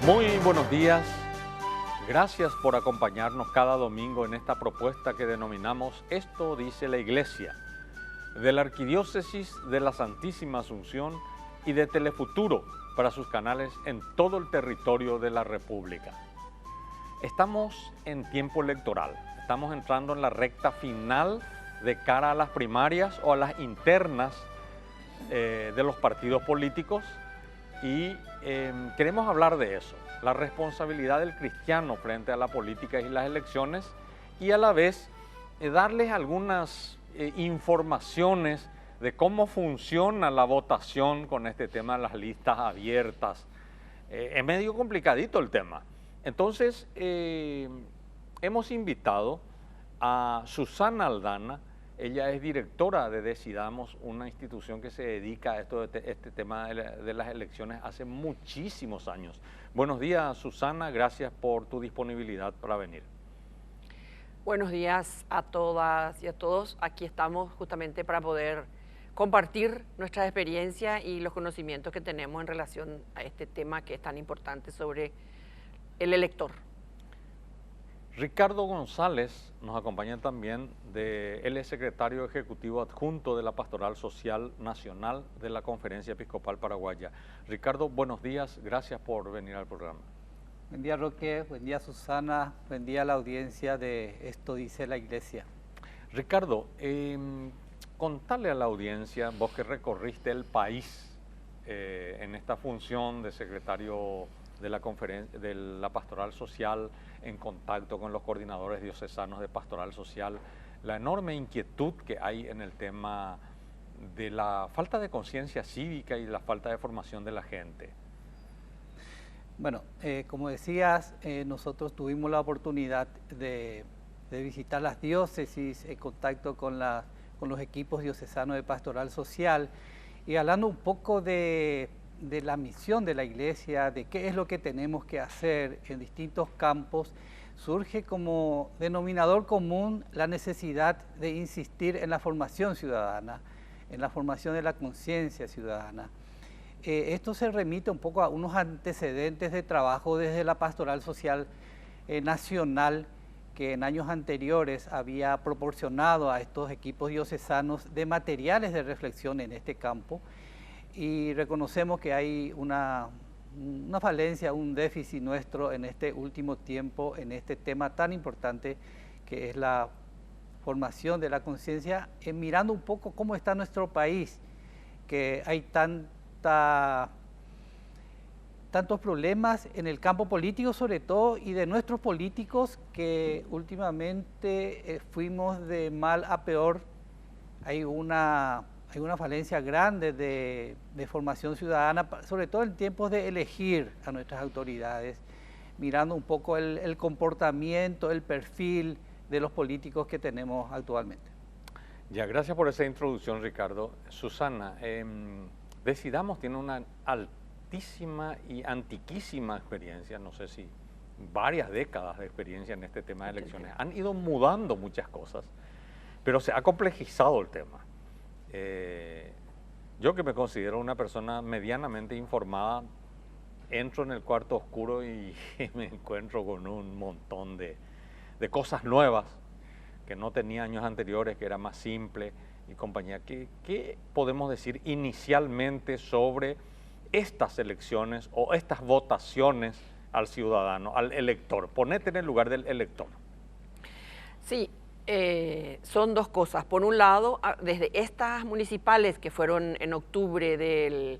Muy buenos días, gracias por acompañarnos cada domingo en esta propuesta que denominamos Esto dice la Iglesia, de la Arquidiócesis de la Santísima Asunción y de Telefuturo para sus canales en todo el territorio de la República. Estamos en tiempo electoral, estamos entrando en la recta final de cara a las primarias o a las internas de los partidos políticos. Y queremos hablar de eso, la responsabilidad del cristiano frente a la política y las elecciones, y a la vez darles algunas informaciones de cómo funciona la votación con este tema de las listas abiertas. Es medio complicadito el tema. Entonces, hemos invitado a Susana Aldana. Ella es directora de Decidamos, una institución que se dedica a este tema de las elecciones hace muchísimos años. Buenos días, Susana, gracias por tu disponibilidad para venir. Buenos días a todas y a todos. Aquí estamos justamente para poder compartir nuestra experiencia y los conocimientos que tenemos en relación a este tema que es tan importante sobre el elector. Ricardo González nos acompaña también, él es secretario ejecutivo adjunto de la Pastoral Social Nacional de la Conferencia Episcopal Paraguaya. Ricardo, buenos días, gracias por venir al programa. Buen día, Roque, buen día, Susana, buen día a la audiencia de Esto dice la Iglesia. Ricardo, contale a la audiencia, vos que recorriste el país en esta función de secretario de la Pastoral Social, en contacto con los coordinadores diocesanos de Pastoral Social, la enorme inquietud que hay en el tema de la falta de conciencia cívica y la falta de formación de la gente. Bueno, como decías, nosotros tuvimos la oportunidad de visitar las diócesis en contacto con los equipos diocesanos de Pastoral Social, y hablando un poco de la misión de la Iglesia, de qué es lo que tenemos que hacer en distintos campos, surge como denominador común la necesidad de insistir en la formación ciudadana, en la formación de la conciencia ciudadana. Esto se remite un poco a unos antecedentes de trabajo desde la Pastoral Social Nacional, que en años anteriores había proporcionado a estos equipos diocesanos de materiales de reflexión en este campo. Y reconocemos que hay una falencia, un déficit nuestro en este último tiempo, en este tema tan importante que es la formación de la conciencia, mirando un poco cómo está nuestro país, que hay tantos problemas en el campo político sobre todo, y de nuestros políticos que últimamente fuimos de mal a peor. Hay una falencia grande de formación ciudadana, sobre todo en tiempos de elegir a nuestras autoridades, mirando un poco el comportamiento, el perfil de los políticos que tenemos actualmente. Ya, gracias por esa introducción, Ricardo. Susana, Decidamos tiene una altísima y antiquísima experiencia, no sé si varias décadas de experiencia en este tema de elecciones. Han ido mudando muchas cosas, pero se ha complejizado el tema. Yo, que me considero una persona medianamente informada, entro en el cuarto oscuro y me encuentro con un montón de cosas nuevas que no tenía años anteriores, que era más simple y compañía. ¿Qué podemos decir inicialmente sobre estas elecciones o estas votaciones al ciudadano, al elector? Ponete en el lugar del elector. Sí. Son dos cosas. Por un lado, desde estas municipales que fueron en octubre del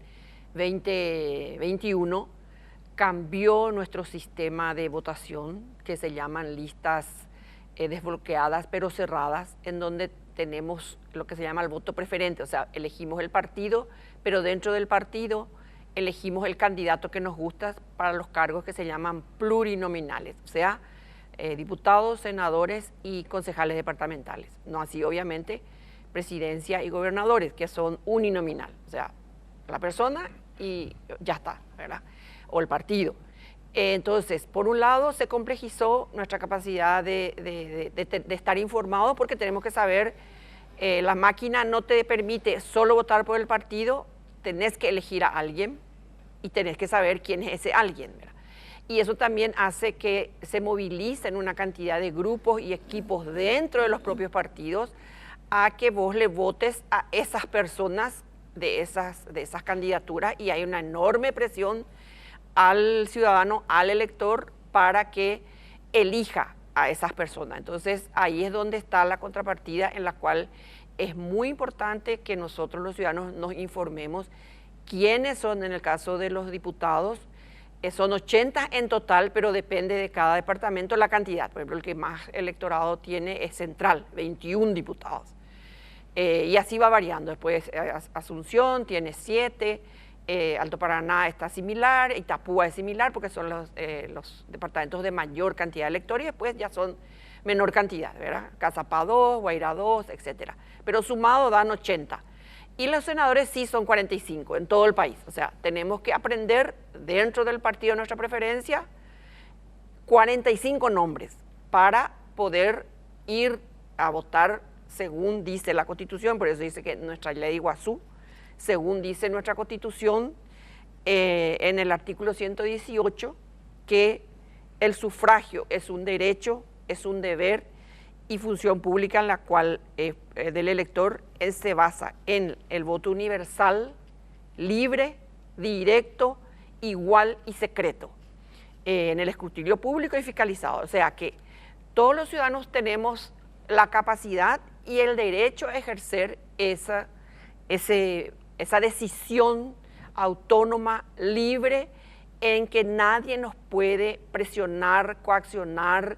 2021, cambió nuestro sistema de votación, que se llaman listas desbloqueadas pero cerradas, en donde tenemos lo que se llama el voto preferente, o sea, elegimos el partido, pero dentro del partido elegimos el candidato que nos gusta para los cargos que se llaman plurinominales, o sea, diputados, senadores y concejales departamentales. No así, obviamente, presidencia y gobernadores, que son uninominal, o sea, la persona y ya está, ¿verdad? O el partido. Entonces, por un lado, se complejizó nuestra capacidad de estar informados, porque tenemos que saber, la máquina no te permite solo votar por el partido, tenés que elegir a alguien y tenés que saber quién es ese alguien, ¿verdad? y eso también hace que se movilicen una cantidad de grupos y equipos dentro de los propios partidos a que vos le votes a esas personas de esas candidaturas, y hay una enorme presión al ciudadano, al elector, para que elija a esas personas. Entonces ahí es donde está la contrapartida, en la cual es muy importante que nosotros los ciudadanos nos informemos quiénes son. En el caso de los diputados, son 80 en total, pero depende de cada departamento la cantidad. Por ejemplo, el que más electorado tiene es Central, 21 diputados. Y así va variando. Después Asunción tiene 7, Alto Paraná está similar, Itapúa es similar porque son los departamentos de mayor cantidad de electores, y después ya son menor cantidad, ¿verdad? Cazapá 2, Guairá 2, etc. Pero sumado dan 80. Y los senadores sí son 45 en todo el país. O sea, tenemos que aprender dentro del partido de nuestra preferencia 45 nombres para poder ir a votar según dice la Constitución. Por eso dice que nuestra ley de Iguazú, según dice nuestra Constitución, en el artículo 118, que el sufragio es un derecho, es un deber y función pública en la cual del elector se basa en el voto universal, libre, directo, igual y secreto, en el escrutinio público y fiscalizado. O sea que todos los ciudadanos tenemos la capacidad y el derecho a ejercer esa decisión autónoma, libre, en que nadie nos puede presionar, coaccionar,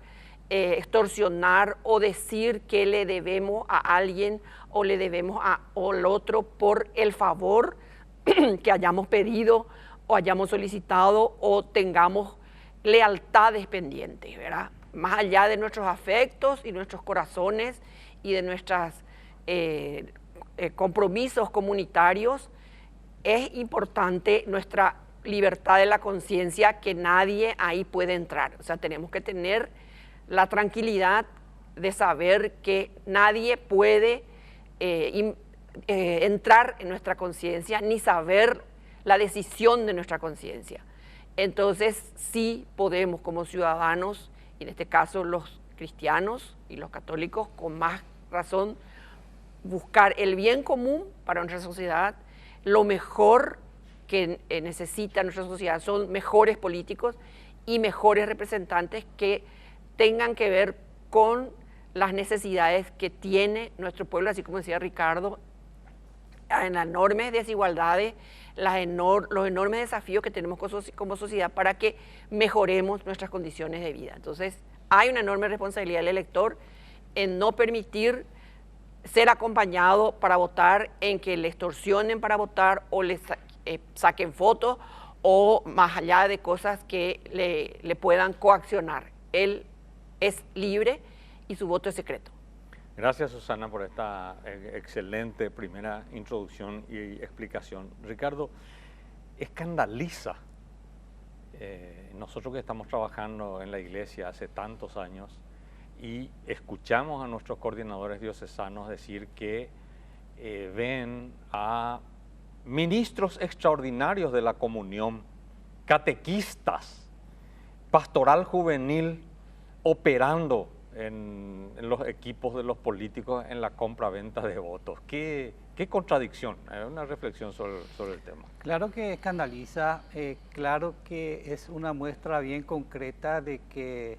extorsionar o decir que le debemos a alguien o le debemos al otro por el favor que hayamos pedido o hayamos solicitado o tengamos lealtades pendientes, ¿verdad? Más allá de nuestros afectos y nuestros corazones y de nuestros compromisos comunitarios, es importante nuestra libertad de la conciencia, que nadie ahí puede entrar. O sea, tenemos que tener la tranquilidad de saber que nadie puede entrar en nuestra conciencia ni saber la decisión de nuestra conciencia. Entonces sí podemos como ciudadanos, y en este caso los cristianos y los católicos con más razón, buscar el bien común para nuestra sociedad. Lo mejor que necesita nuestra sociedad son mejores políticos y mejores representantes que tengan que ver con las necesidades que tiene nuestro pueblo, así como decía Ricardo, en las enormes desigualdades, los enormes desafíos que tenemos como sociedad para que mejoremos nuestras condiciones de vida. Entonces, hay una enorme responsabilidad del elector en no permitir ser acompañado para votar, en que le extorsionen para votar o le saquen fotos o más allá de cosas que le puedan coaccionar. Él es libre y su voto es secreto. Gracias, Susana, por esta excelente primera introducción y explicación. Ricardo, escandaliza, nosotros que estamos trabajando en la iglesia hace tantos años y escuchamos a nuestros coordinadores diocesanos decir que ven a ministros extraordinarios de la comunión, catequistas, pastoral juvenil, operando en los equipos de los políticos en la compra-venta de votos. ¿Qué contradicción? Una reflexión sobre el tema. Claro que escandaliza, claro que es una muestra bien concreta de que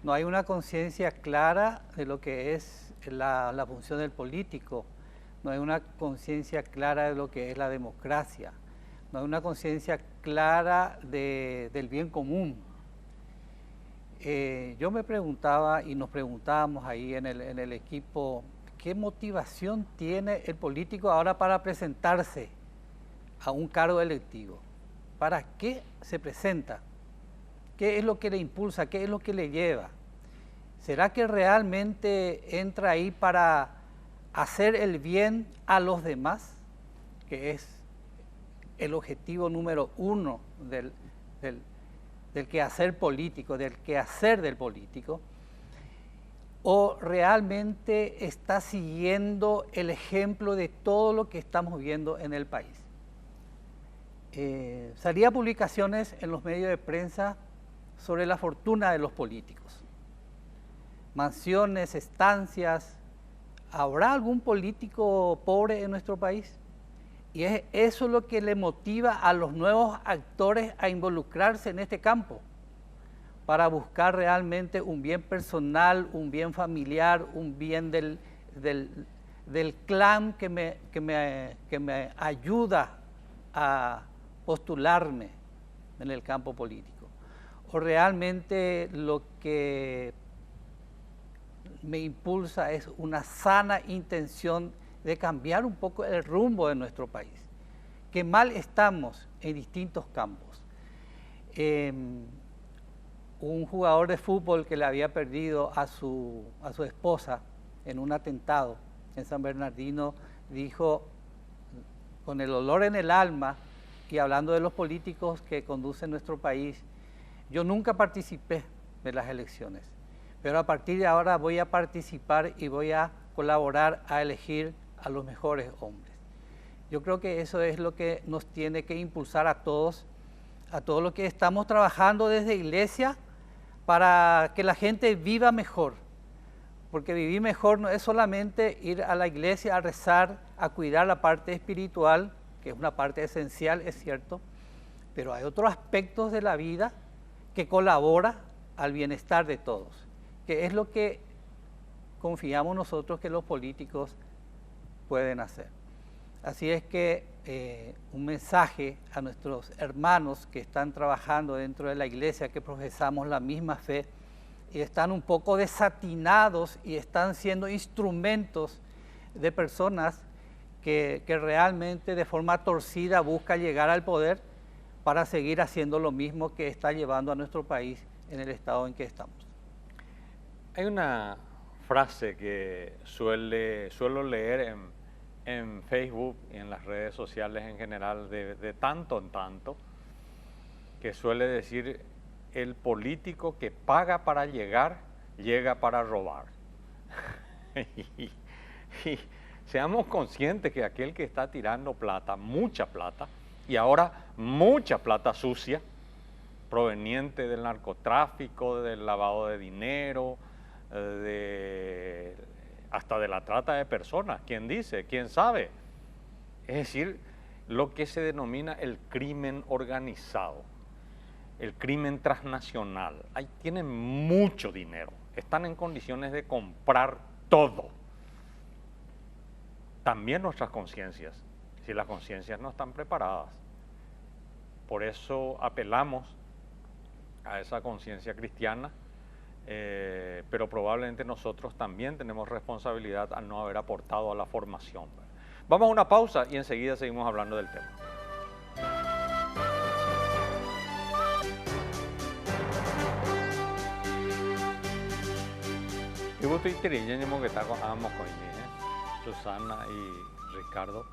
no hay una conciencia clara de lo que es la función del político, no hay una conciencia clara de lo que es la democracia, no hay una conciencia clara del bien común. Yo me preguntaba y nos preguntábamos ahí en el equipo, ¿qué motivación tiene el político ahora para presentarse a un cargo electivo? ¿Para qué se presenta? ¿Qué es lo que le impulsa? ¿Qué es lo que le lleva? ¿Será que realmente entra ahí para hacer el bien a los demás? Que es el objetivo número uno del quehacer político, del quehacer del político. ¿O realmente está siguiendo el ejemplo de todo lo que estamos viendo en el país? Salía publicaciones en los medios de prensa sobre la fortuna de los políticos. Mansiones, estancias. ¿Habrá algún político pobre en nuestro país? Y eso es lo que le motiva a los nuevos actores a involucrarse en este campo, para buscar realmente un bien personal, un bien familiar, un bien del clan que me ayuda a postularme en el campo político. O realmente lo que me impulsa es una sana intención de cambiar un poco el rumbo de nuestro país, que mal estamos en distintos campos. Un jugador de fútbol que le había perdido a su esposa en un atentado en San Bernardino dijo, con el olor en el alma y hablando de los políticos que conducen nuestro país, yo nunca participé de las elecciones, pero a partir de ahora voy a participar y voy a colaborar a elegir a los mejores hombres. Yo creo que eso es lo que nos tiene que impulsar a todos los que estamos trabajando desde Iglesia para que la gente viva mejor. Porque vivir mejor no es solamente ir a la iglesia a rezar, a cuidar la parte espiritual, que es una parte esencial, es cierto, pero hay otros aspectos de la vida que colabora al bienestar de todos, que es lo que confiamos nosotros que los políticos pueden hacer. Así es que un mensaje a nuestros hermanos que están trabajando dentro de la iglesia, que profesamos la misma fe, y están un poco desatinados y están siendo instrumentos de personas que realmente de forma torcida buscan llegar al poder para seguir haciendo lo mismo que está llevando a nuestro país en el estado en que estamos. Hay una frase que suelo leer en Facebook y en las redes sociales en general de tanto en tanto, que suele decir: el político que paga para llegar, llega para robar. y seamos conscientes que aquel que está tirando plata, mucha plata, y ahora mucha plata sucia, proveniente del narcotráfico, del lavado de dinero, hasta de la trata de personas, ¿quién dice? ¿Quién sabe? Es decir, lo que se denomina el crimen organizado, el crimen transnacional. Ahí tienen mucho dinero, están en condiciones de comprar todo. También nuestras conciencias, si las conciencias no están preparadas. Por eso apelamos a esa conciencia cristiana, pero probablemente nosotros también tenemos responsabilidad al no haber aportado a la formación. Vamos a una pausa y enseguida seguimos hablando del tema. Yo estoy trayendo que está con Susana y Ricardo.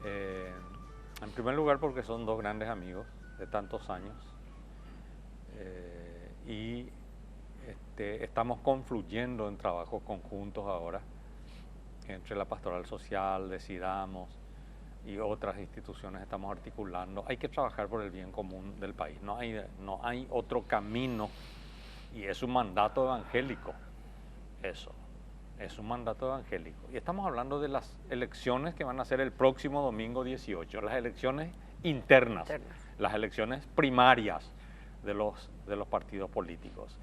En primer lugar porque son dos grandes amigos de tantos años y estamos confluyendo en trabajos conjuntos ahora entre la Pastoral Social, Decidamos y otras instituciones estamos articulando. Hay que trabajar por el bien común del país, no hay otro camino y es un mandato evangélico, eso. Es un mandato evangélico. Y estamos hablando de las elecciones que van a ser el próximo domingo 18, las elecciones internas, las elecciones primarias de los partidos políticos.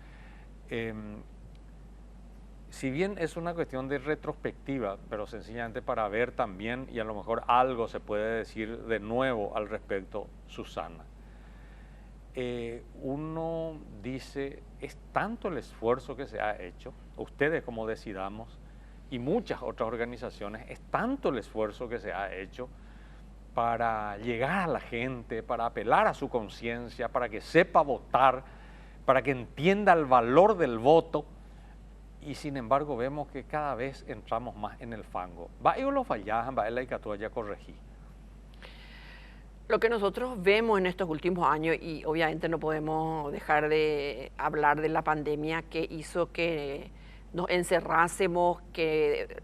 Si bien es una cuestión de retrospectiva, pero sencillamente para ver también, y a lo mejor algo se puede decir de nuevo al respecto, Susana. Uno dice, es tanto el esfuerzo que se ha hecho, ustedes como Decidamos y muchas otras organizaciones, es tanto el esfuerzo que se ha hecho para llegar a la gente, para apelar a su conciencia, para que sepa votar, para que entienda el valor del voto, y sin embargo vemos que cada vez entramos más en el fango. Va y lo fallajan, va y que tú ya corregí. Lo que nosotros vemos en estos últimos años, y obviamente no podemos dejar de hablar de la pandemia que hizo que nos encerrásemos, que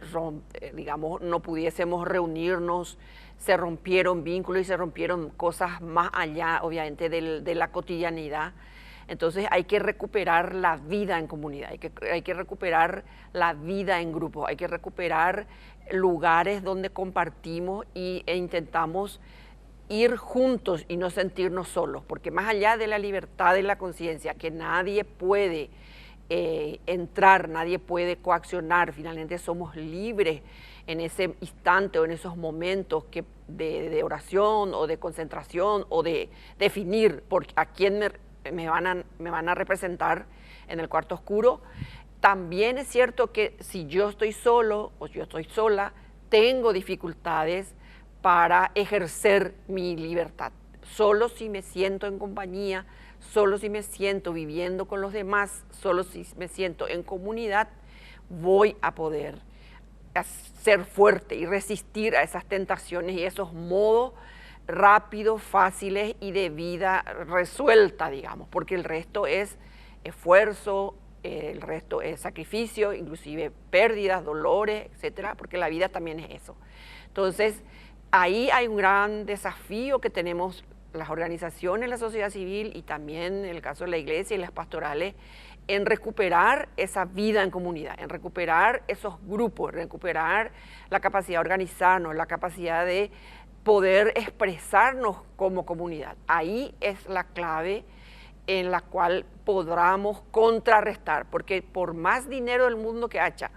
digamos no pudiésemos reunirnos, se rompieron vínculos y se rompieron cosas más allá, obviamente, de la cotidianidad. Entonces hay que recuperar la vida en comunidad, hay que recuperar la vida en grupo, hay que recuperar lugares donde compartimos e intentamos ir juntos y no sentirnos solos, porque más allá de la libertad de la conciencia, que nadie puede entrar, nadie puede coaccionar, finalmente somos libres en ese instante o en esos momentos de oración o de concentración o de definir a quién me van a representar en el cuarto oscuro. También es cierto que si yo estoy solo o yo estoy sola, tengo dificultades para ejercer mi libertad. Solo si me siento en compañía, solo si me siento viviendo con los demás, solo si me siento en comunidad, voy a poder ser fuerte y resistir a esas tentaciones y esos modos rápidos, fáciles y de vida resuelta, digamos, porque el resto es esfuerzo, el resto es sacrificio, inclusive pérdidas, dolores, etcétera, porque la vida también es eso. Entonces, ahí hay un gran desafío que tenemos las organizaciones, la sociedad civil y también en el caso de la iglesia y las pastorales, en recuperar esa vida en comunidad, en recuperar esos grupos, en recuperar la capacidad de organizarnos, la capacidad de poder expresarnos como comunidad. Ahí es la clave en la cual podamos contrarrestar, porque por más dinero del mundo que haya,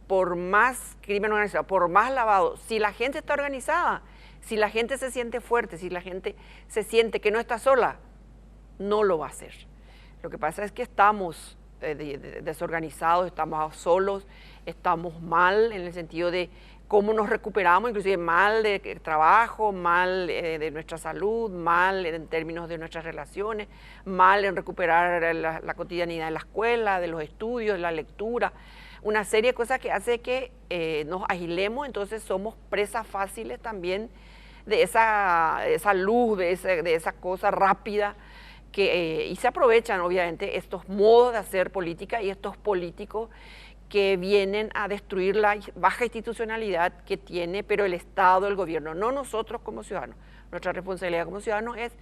por más crimen organizado, por más lavado, si la gente está organizada, si la gente se siente fuerte, si la gente se siente que no está sola, no lo va a hacer. Lo que pasa es que estamos desorganizados, estamos solos, estamos mal en el sentido de cómo nos recuperamos, inclusive mal de trabajo, mal de nuestra salud, mal en términos de nuestras relaciones, mal en recuperar la cotidianidad de la escuela, de los estudios, de la lectura, una serie de cosas que hace que nos agilemos, entonces somos presas fáciles también de esa luz, de esa cosa rápida, y se aprovechan obviamente estos modos de hacer política y estos políticos que vienen a destruir la baja institucionalidad que tiene, pero el Estado, el gobierno, no nosotros como ciudadanos. Nuestra responsabilidad como ciudadanos es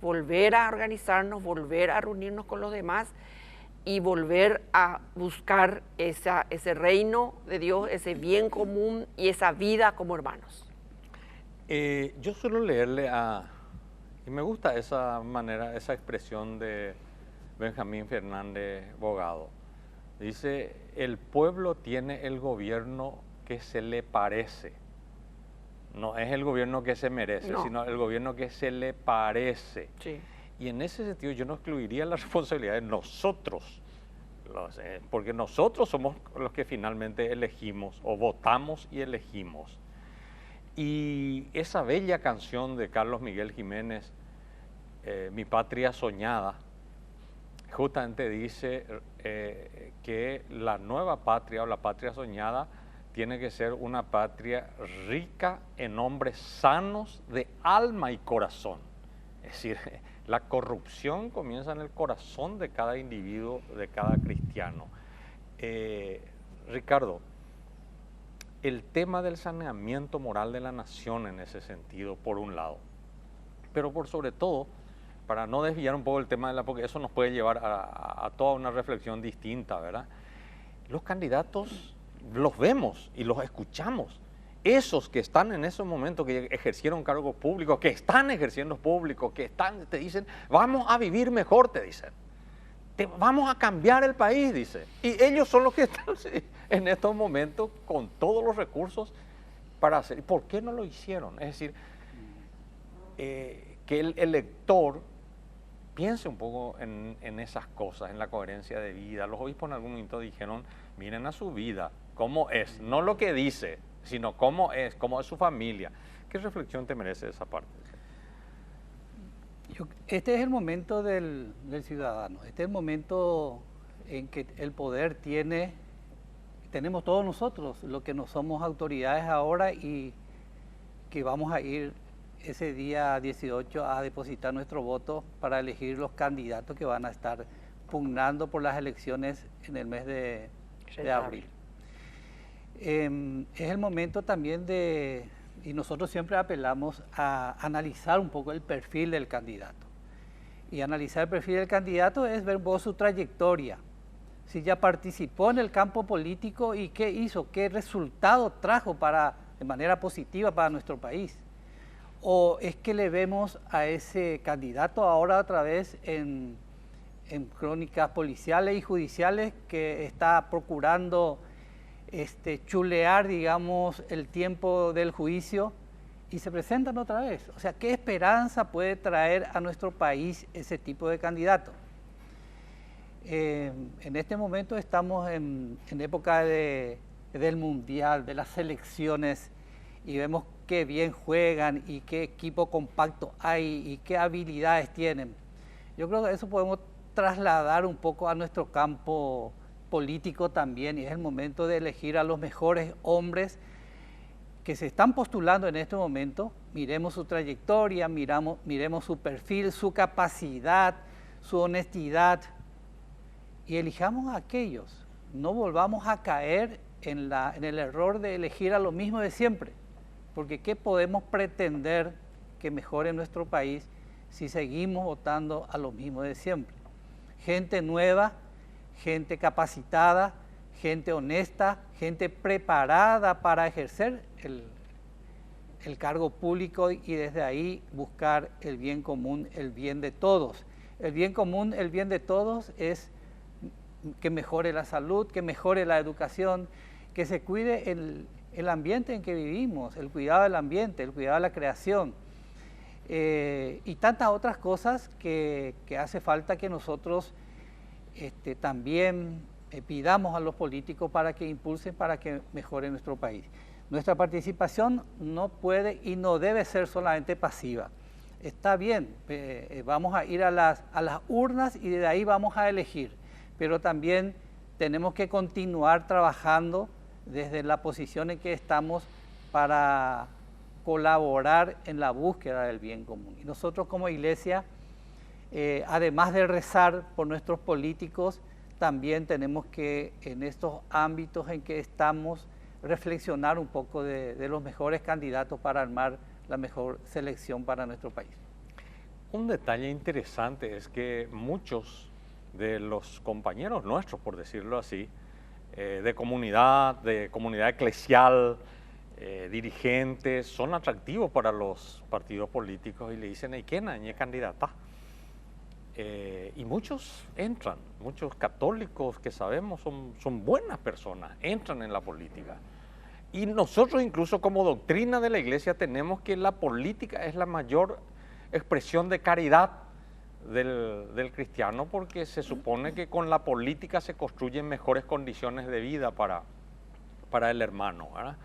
volver a organizarnos, volver a reunirnos con los demás y volver a buscar ese reino de Dios, ese bien común y esa vida como hermanos. Yo suelo leerle y me gusta esa manera, esa expresión de Benjamín Fernández Bogado. Dice, el pueblo tiene el gobierno que se le parece. No es el gobierno que se merece, no, sino el gobierno que se le parece. Sí. Y en ese sentido yo no excluiría la responsabilidad de nosotros, porque nosotros somos los que finalmente elegimos o votamos y elegimos. Y esa bella canción de Carlos Miguel Jiménez, Mi Patria Soñada, justamente dice que la nueva patria o la patria soñada tiene que ser una patria rica en hombres sanos de alma y corazón. Es decir, la corrupción comienza en el corazón de cada individuo, de cada cristiano. Ricardo, el tema del saneamiento moral de la nación en ese sentido, por un lado, pero por sobre todo, para no desviar un poco el tema porque eso nos puede llevar a toda una reflexión distinta, ¿verdad? Los candidatos los vemos y los escuchamos. Esos que están en esos momentos, que ejercieron cargos públicos, que están ejerciendo públicos, que te dicen, vamos a vivir mejor, te dicen. Vamos a cambiar el país, dice. Y ellos son los que están en estos momentos con todos los recursos para hacer. ¿Por qué no lo hicieron? Es decir, que el elector piense un poco en esas cosas, en la coherencia de vida. Los obispos en algún momento dijeron, miren a su vida, cómo es, no lo que dice, sino cómo es su familia. ¿Qué reflexión te merece esa parte? Este es el momento del ciudadano, este es el momento en que el poder tenemos todos nosotros, los que no somos autoridades ahora y que vamos a ir ese día 18 a depositar nuestro voto para elegir los candidatos que van a estar pugnando por las elecciones en el mes de abril. Es el momento también y nosotros siempre apelamos a analizar un poco el perfil del candidato. Y analizar el perfil del candidato es ver vos su trayectoria, si ya participó en el campo político y qué hizo, qué resultado trajo de manera positiva para nuestro país. ¿O es que le vemos a ese candidato ahora otra vez en crónicas policiales y judiciales que está procurando chulear, digamos, el tiempo del juicio y se presentan otra vez? O sea, ¿qué esperanza puede traer a nuestro país ese tipo de candidato? En este momento estamos en época del Mundial, de las selecciones, y vemos qué bien juegan y qué equipo compacto hay y qué habilidades tienen. Yo creo que eso podemos trasladar un poco a nuestro campo político también, y es el momento de elegir a los mejores hombres que se están postulando en este momento. Miremos su trayectoria, miremos su perfil, su capacidad, su honestidad, y elijamos a aquellos. No volvamos a caer en el error de elegir a lo mismo de siempre, porque ¿qué podemos pretender que mejore nuestro país si seguimos votando a lo mismo de siempre? Gente nueva, gente capacitada, gente honesta, gente preparada para ejercer el cargo público y desde ahí buscar el bien común, el bien de todos. El bien común, el bien de todos es que mejore la salud, que mejore la educación, que se cuide el ambiente en que vivimos, el cuidado del ambiente, el cuidado de la creación, y tantas otras cosas que hace falta que nosotros también pidamos a los políticos para que impulsen, para que mejore nuestro país. Nuestra participación no puede y no debe ser solamente pasiva. Está bien, vamos a ir a las urnas y de ahí vamos a elegir, pero también tenemos que continuar trabajando desde la posición en que estamos para colaborar en la búsqueda del bien común. Y nosotros como iglesia, además de rezar por nuestros políticos, también tenemos que en estos ámbitos en que estamos reflexionar un poco de los mejores candidatos para armar la mejor selección para nuestro país. Un detalle interesante es que muchos de los compañeros nuestros, por decirlo así, de comunidad eclesial, dirigentes, son atractivos para los partidos políticos y le dicen, ¿y quién es candidata? Y muchos entran, muchos católicos que sabemos son buenas personas, entran en la política. Y nosotros incluso como doctrina de la iglesia tenemos que la política es la mayor expresión de caridad del cristiano, porque se supone que con la política se construyen mejores condiciones de vida para el hermano, ¿verdad?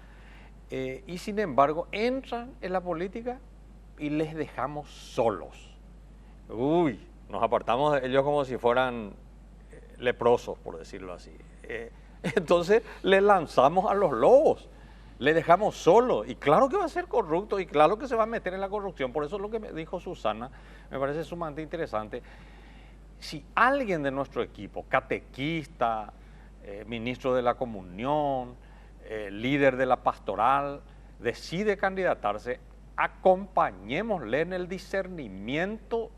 Y sin embargo entran en la política y les dejamos solos. Uy, nos apartamos de ellos como si fueran leprosos, por decirlo así. Entonces le lanzamos a los lobos, le dejamos solo, y claro que va a ser corrupto, y claro que se va a meter en la corrupción. Por eso lo que me dijo Susana me parece sumamente interesante. Si alguien de nuestro equipo, catequista, ministro de la comunión, líder de la pastoral, decide candidatarse, acompañémosle en el discernimiento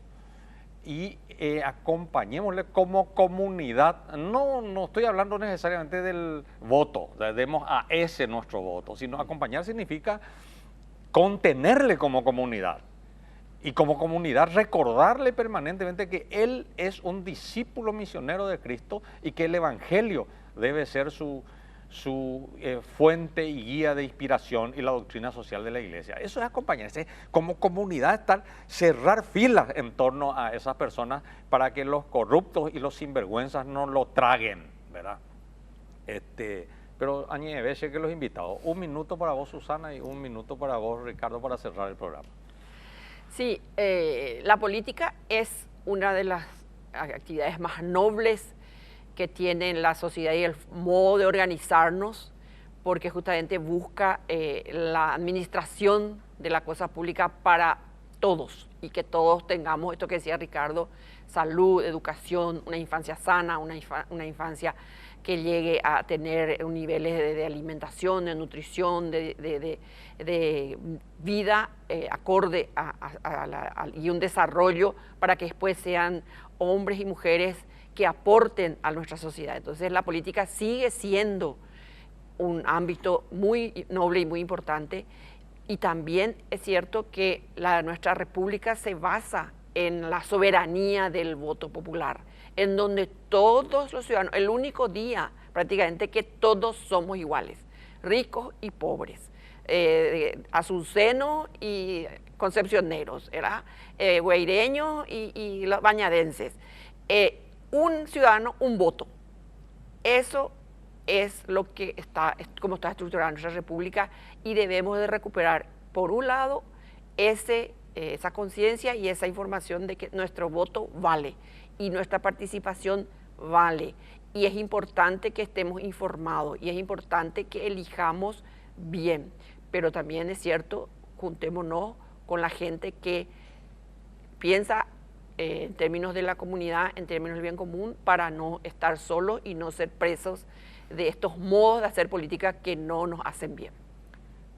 y acompañémosle como comunidad. No estoy hablando necesariamente del voto, demos a ese nuestro voto, sino acompañar significa contenerle como comunidad. Y como comunidad recordarle permanentemente que él es un discípulo misionero de Cristo y que el Evangelio debe ser su fuente y guía de inspiración y la doctrina social de la iglesia. Eso es acompañarse como comunidad, cerrar filas en torno a esas personas para que los corruptos y los sinvergüenzas no lo traguen, ¿verdad? Pero añade que los invitados, 1 minuto para vos, Susana, y 1 minuto para vos, Ricardo, para cerrar el programa. Sí, la política es una de las actividades más nobles que tiene la sociedad y el modo de organizarnos, porque justamente busca la administración de la cosa pública para todos y que todos tengamos, esto que decía Ricardo, salud, educación, una infancia sana, una infancia que llegue a tener niveles de alimentación, de nutrición, de vida acorde y un desarrollo para que después sean hombres y mujeres que aporten a nuestra sociedad. Entonces la política sigue siendo un ámbito muy noble y muy importante, y también es cierto que nuestra república se basa en la soberanía del voto popular, en donde todos los ciudadanos, el único día prácticamente que todos somos iguales, ricos y pobres, azucenos y concepcioneros, guaireños y los bañadenses. Un ciudadano, un voto. Eso es lo que como está estructurada nuestra república, y debemos de recuperar, por un lado, esa conciencia y esa información de que nuestro voto vale y nuestra participación vale, y es importante que estemos informados y es importante que elijamos bien, pero también es cierto, juntémonos con la gente que piensa en términos de la comunidad, en términos del bien común, para no estar solos y no ser presos de estos modos de hacer política que no nos hacen bien.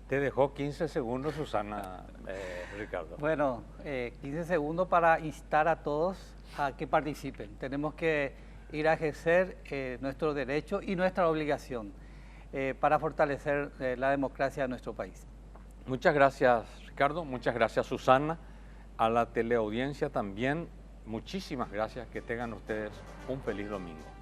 Te dejó 15 segundos, Susana, Ricardo. Bueno, 15 segundos para instar a todos a que participen. Tenemos que ir a ejercer nuestro derecho y nuestra obligación para fortalecer la democracia de nuestro país. Muchas gracias, Ricardo. Muchas gracias, Susana. A la teleaudiencia también, muchísimas gracias. Que tengan ustedes un feliz domingo.